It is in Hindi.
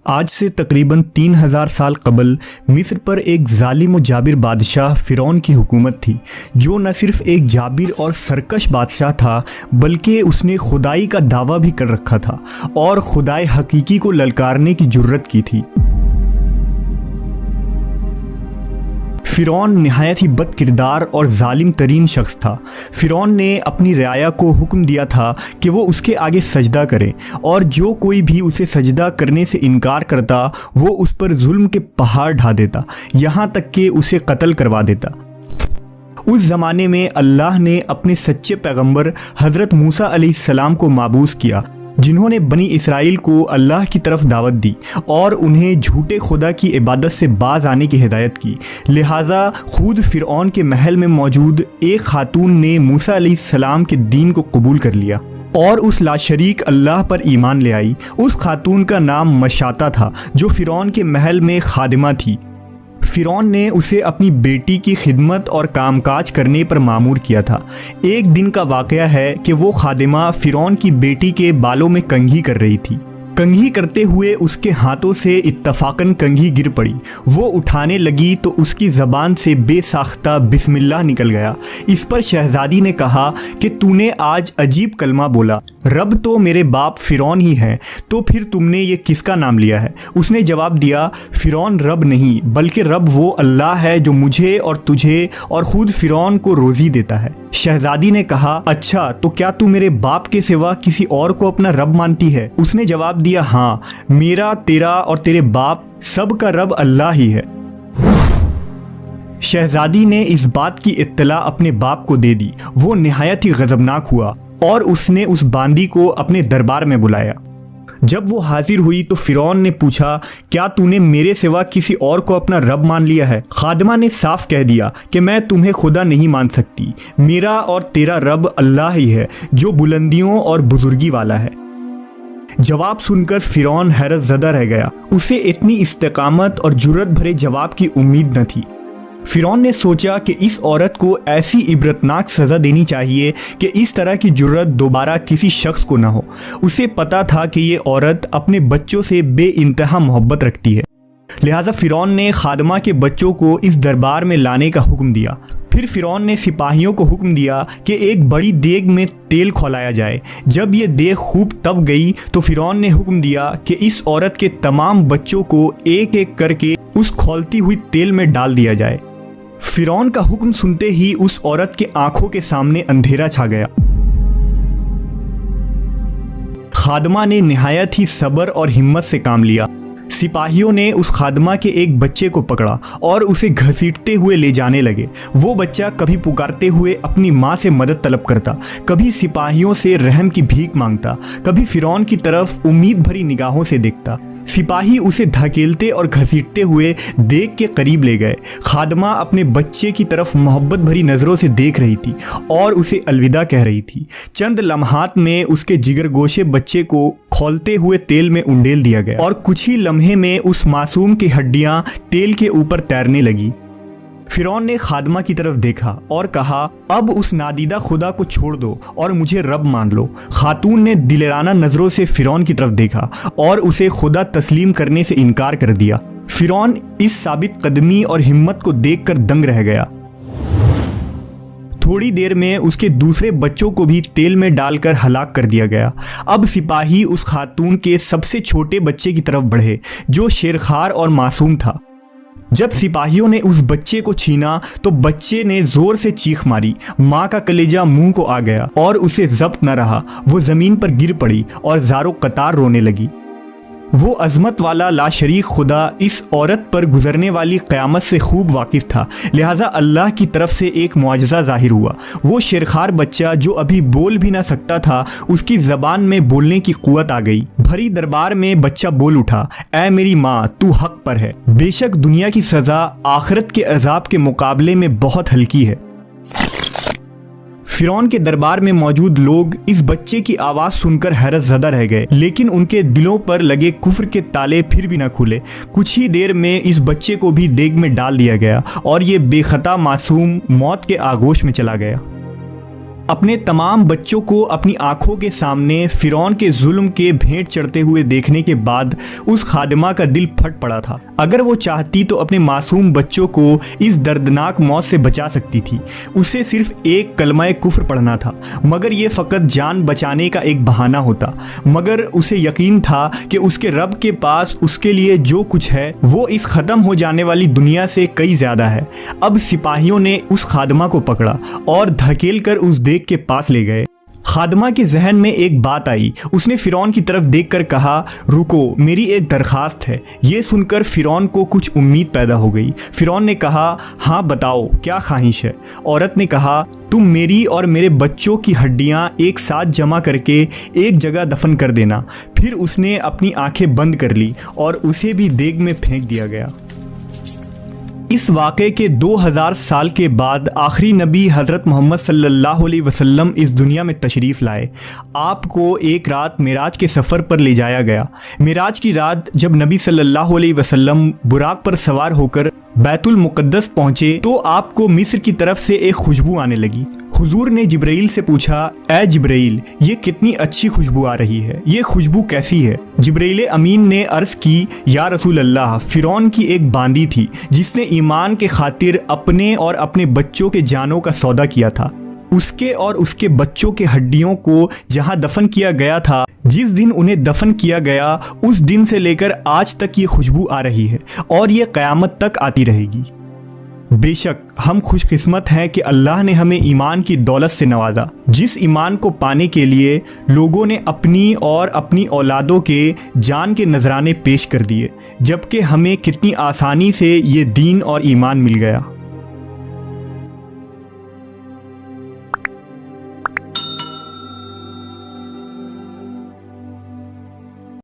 आज से तकरीबन 3000 साल कबल मिस्र पर एक जालिम व जाबिर बादशाह फ़िरौन की हुकूमत थी, जो न सिर्फ एक जाबिर और सरकश बादशाह था बल्कि उसने खुदाई का दावा भी कर रखा था और खुदाए हकीकी को ललकारने की जुर्रत की थी। फ़िरौन नहायत ही बद किरदार और जालिम तरीन शख्स था। फ़िरौन ने अपनी रियाया को हुक्म दिया था कि वो उसके आगे सजदा करें और जो कोई भी उसे सजदा करने से इनकार करता वो उस पर जुल्म के पहाड़ ढा देता, यहाँ तक कि उसे कत्ल करवा देता। उस ज़माने में अल्लाह ने अपने सच्चे पैगंबर हज़रत मूसा अलैहिस्सलाम को माबूस किया, जिन्होंने बनी इसराइल को अल्लाह की तरफ दावत दी और उन्हें झूठे खुदा की इबादत से बाज आने की हिदायत की। लिहाजा खुद फ़िरौन के महल में मौजूद एक खातून ने मूसा अलैहिस्सलाम के दीन को कबूल कर लिया और उस लाशरीक अल्लाह पर ईमान ले आई। उस खातून का नाम मशाता था, जो फ़िरौन के महल में खादिमा थी। फ़िरौन ने उसे अपनी बेटी की खिदमत और कामकाज करने पर मामूर किया था। एक दिन का वाक़या है कि वो खादिमा फ़िरौन की बेटी के बालों में कंघी कर रही थी। कंघी करते हुए उसके हाथों से इत्तफाकन कंघी गिर पड़ी। वो उठाने लगी तो उसकी ज़बान से बेसाख्ता बिस्मिल्लाह निकल गया। इस पर शहज़ादी ने कहा कि तूने आज अजीब कलमा बोला, रब तो मेरे बाप फ़िरौन ही हैं, तो फिर तुमने ये किसका नाम लिया है? उसने जवाब दिया, फ़िरौन रब नहीं बल्कि रब वो अल्लाह है जो मुझे और तुझे और ख़ुद फ़िरौन को रोज़ी देता है। शहज़ादी ने कहा, अच्छा तो क्या तू मेरे बाप के सिवा किसी और को अपना रब मानती है? उसने जवाब दिया, हाँ, मेरा, तेरा और तेरे बाप सब का रब अल्लाह ही है। शहज़ादी ने इस बात की इत्तला अपने बाप को दे दी। वो निहायत ही गज़बनाक हुआ और उसने उस बांदी को अपने दरबार में बुलाया। जब वो हाजिर हुई तो फ़िरौन ने पूछा, क्या तूने मेरे सिवा किसी और को अपना रब मान लिया है? खादिमा ने साफ कह दिया कि मैं तुम्हें खुदा नहीं मान सकती, मेरा और तेरा रब अल्लाह ही है जो बुलंदियों और बुजुर्गी वाला है। जवाब सुनकर फ़िरौन हैरत ज़दा रह गया। उसे इतनी इस्तेकामत और जुर्रत भरे जवाब की उम्मीद न थी। फ़िरौन ने सोचा कि इस औरत को ऐसी इबरतनाक सज़ा देनी चाहिए कि इस तरह की जुर्रत दोबारा किसी शख्स को न हो। उसे पता था कि ये औरत अपने बच्चों से बेइंतहा मोहब्बत रखती है। लिहाजा फ़िरौन ने खादिमा के बच्चों को इस दरबार में लाने का हुक्म दिया। फिर फ़िरौन ने सिपाहियों को हुक्म दिया कि एक बड़ी देग में तेल खौलाया जाए। जब ये देग खूब तप गई तो फ़िरौन ने हुक्म दिया कि इस औरत के तमाम बच्चों को एक एक करके उस खौलती हुई तेल में डाल दिया जाए। फ़िरौन का हुक्म सुनते ही उस औरत के आंखों के सामने अंधेरा छा गया। खादिमा ने निहायत ही सब्र और हिम्मत से काम लिया। सिपाहियों ने उस खादिमा के एक बच्चे को पकड़ा और उसे घसीटते हुए ले जाने लगे। वो बच्चा कभी पुकारते हुए अपनी माँ से मदद तलब करता, कभी सिपाहियों से रहम की भीख मांगता, कभी फ़िरौन की तरफ उम्मीद भरी निगाहों से देखता। सिपाही उसे धकेलते और घसीटते हुए देग के करीब ले गए। खादिमा अपने बच्चे की तरफ मोहब्बत भरी नज़रों से देख रही थी और उसे अलविदा कह रही थी। चंद लम्हात में उसके जिगरगोशे बच्चे को खौलते हुए तेल में उंडेल दिया गया और कुछ ही लम्हे में उस मासूम की हड्डियां तेल के ऊपर तैरने लगी। फ़िरौन ने खादिमा की तरफ देखा और कहा, अब उस नादीदा खुदा को छोड़ दो और मुझे रब मान लो। खातून ने दिलेराना नज़रों से फ़िरौन की तरफ देखा और उसे खुदा तस्लीम करने से इनकार कर दिया। फ़िरौन इस साबित कदमी और हिम्मत को देखकर दंग रह गया। थोड़ी देर में उसके दूसरे बच्चों को भी तेल में डालकर हलाक कर दिया गया। अब सिपाही उस खातून के सबसे छोटे बच्चे की तरफ बढ़े, जो शेरखार और मासूम था। जब सिपाहियों ने उस बच्चे को छीना तो बच्चे ने ज़ोर से चीख मारी। माँ का कलेजा मुंह को आ गया और उसे ज़ब्त न रहा। वो ज़मीन पर गिर पड़ी और ज़ारो कतार रोने लगी। वो अज़मत वाला लाशरीक खुदा इस औरत पर गुजरने वाली क़यामत से खूब वाकिफ़ था। लिहाजा अल्लाह की तरफ से एक मुआजिज़ा ज़ाहिर हुआ। वो शेरखार बच्चा जो अभी बोल भी ना सकता था, उसकी ज़बान में बोलने की क़ुव्वत आ गई। भरी दरबार में बच्चा बोल उठा, ऐ मेरी माँ, तू हक़ पर है। बेशक दुनिया की सज़ा आखिरत के अज़ाब के मुकाबले में बहुत हल्की है। फ़िरौन के दरबार में मौजूद लोग इस बच्चे की आवाज़ सुनकर हैरत ज़दा रह गए, लेकिन उनके दिलों पर लगे कुफ्र के ताले फिर भी न खुले। कुछ ही देर में इस बच्चे को भी देग में डाल दिया गया और ये बेखता मासूम मौत के आगोश में चला गया। अपने तमाम बच्चों को अपनी आंखों के सामने फ़िरौन के जुल्म के भेंट चढ़ते हुए देखने के बाद उस खादिमा का दिल फट पड़ा था। अगर वो चाहती तो अपने मासूम बच्चों को इस दर्दनाक मौत से बचा सकती थी। उसे सिर्फ एक कलमा कुफ्र पढ़ना था, मगर ये फ़कत जान बचाने का एक बहाना होता। मगर उसे यकीन था कि उसके रब के पास उसके लिए जो कुछ है वो इस ख़त्म हो जाने वाली दुनिया से कई ज़्यादा है। अब सिपाहियों ने उस खादिमा को पकड़ा और धकेल कर उस देग के पास ले गए। खादमा के जहन में एक बात आई। उसने फ़िरौन की तरफ देखकर कहा, रुको, मेरी एक दरख्वास्त है। ये सुनकर फ़िरौन को कुछ उम्मीद पैदा हो गई। फ़िरौन ने कहा, हाँ बताओ, क्या ख्वाहिश है? औरत ने कहा, तुम मेरी और मेरे बच्चों की हड्डियां एक साथ जमा करके एक जगह दफन कर देना। फिर उसने अपनी आंखें बंद कर ली और उसे भी देग में फेंक दिया गया। इस वाक़े के 2000 साल के बाद आखिरी नबी हज़रत मोहम्मद सल्लल्लाहु अलैहि वसल्लम इस दुनिया में तशरीफ़ लाए। आपको एक रात मेराज के सफ़र पर ले जाया गया। मेराज की रात जब नबी सल्लल्लाहु अलैहि वसल्लम बुराक पर सवार होकर बैतुल मुक़द्दस पहुँचे तो आपको मिस्र की तरफ से एक खुशबू आने लगी। हुजूर ने जिब्राइल से पूछा, ए जिब्राइल, ये कितनी अच्छी खुशबू आ रही है, ये खुशबू कैसी है? जिब्राइल अमीन ने अर्ज़ की, या रसूल अल्लाह, फ़िरौन की एक बांदी थी जिसने ईमान के खातिर अपने और अपने बच्चों के जानों का सौदा किया था। उसके और उसके बच्चों के हड्डियों को जहाँ दफन किया गया था, जिस दिन उन्हें दफन किया गया उस दिन से लेकर आज तक ये खुशबू आ रही है और ये क़यामत तक आती रहेगी। बेशक हम खुशकिस्मत हैं कि अल्लाह ने हमें ईमान की दौलत से नवाजा, जिस ईमान को पाने के लिए लोगों ने अपनी और अपनी औलादों के जान के नजराने पेश कर दिए, जबकि हमें कितनी आसानी से ये दीन और ईमान मिल गया।